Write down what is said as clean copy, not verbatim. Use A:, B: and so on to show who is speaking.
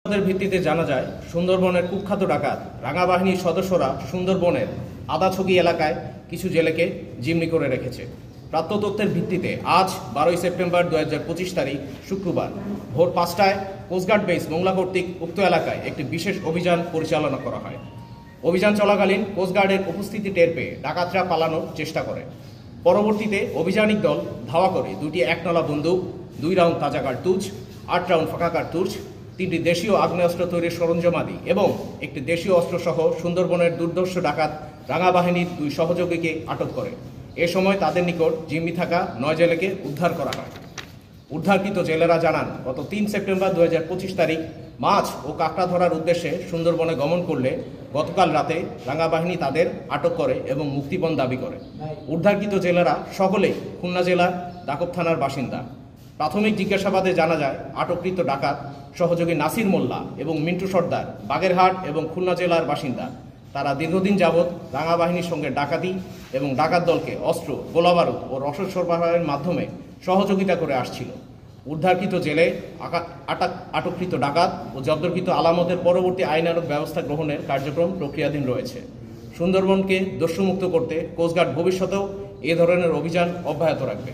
A: ভিত্তিতে জানা যায় সুন্দরবনের কুখ্যাত ডাকাত রাঙা বাহিনীর সদস্যরা সুন্দরবনের আদাছগি এলাকায় কিছু জেলেকে জিম্মি করে রেখেছে। প্রাপ্ত তথ্যের ভিত্তিতে আজ 12 সেপ্টেম্বর 2025 তারিখ শুক্রবার ভোর 5টায় কোস্টগার্ড বেস মোংলা কর্তৃক উক্ত এলাকায় একটি বিশেষ অভিযান পরিচালনা করা হয়। অভিযান চলাকালীন কোস্টগার্ডের উপস্থিতি টের পেয়ে ডাকাতরা পালানোর চেষ্টা করে। পরবর্তীতে অভিযানিক দল ধাওয়া করে দুটি একনলা বন্দুক, 2 রাউন্ড তাজা কার্তুজ, 8 রাউন্ড ফাঁকা কার্তুজ, 3টি দেশীয় আগ্নেয়াস্ত্র তৈরির সরঞ্জামাদি এবং একটি দেশীয় অস্ত্রসহ সুন্দরবনের দুর্ধর্ষ ডাকাত রাঙা বাহিনীর 2 সহযোগীকে আটক করে। এ সময় তাদের নিকট জিম্মি থাকা 9 জেলেকে উদ্ধার করা হয়। উদ্ধারকৃত জেলেরা জানান, গত 3 সেপ্টেম্বর 2025 তারিখ মাছ ও কাঁকড়া ধরার উদ্দেশ্যে সুন্দরবনে গমন করলে গতকাল রাতে রাঙা বাহিনী তাদের আটক করে এবং মুক্তিপণ দাবি করে। উদ্ধারকৃত জেলেরা সকলেই খুলনা জেলার দাকব থানার বাসিন্দা। প্রাথমিক জিজ্ঞাসাবাদে জানা যায় আটককৃত ডাকাত সহযোগী নাসির মোল্লা এবং মিন্টু সর্দার বাগেরহাট এবং খুলনা জেলার বাসিন্দা। তারা দীর্ঘদিন যাবৎ রাঙা বাহিনীর সঙ্গে ডাকাতি এবং ডাকাত দলকে অস্ত্র, গোলাবারুদ ও রসদ সরবরাহের মাধ্যমে সহযোগিতা করে আসছিল। উদ্ধারকৃত জেলে আটককৃত ডাকাত ও জব্দকৃত আলামতের পরবর্তী আইনানুগ ব্যবস্থা গ্রহণের কার্যক্রম প্রক্রিয়াধীন রয়েছে। সুন্দরবনকে দস্যুমুক্ত করতে কোস্টগার্ড ভবিষ্যতেও এ ধরনের অভিযান অব্যাহত রাখবে।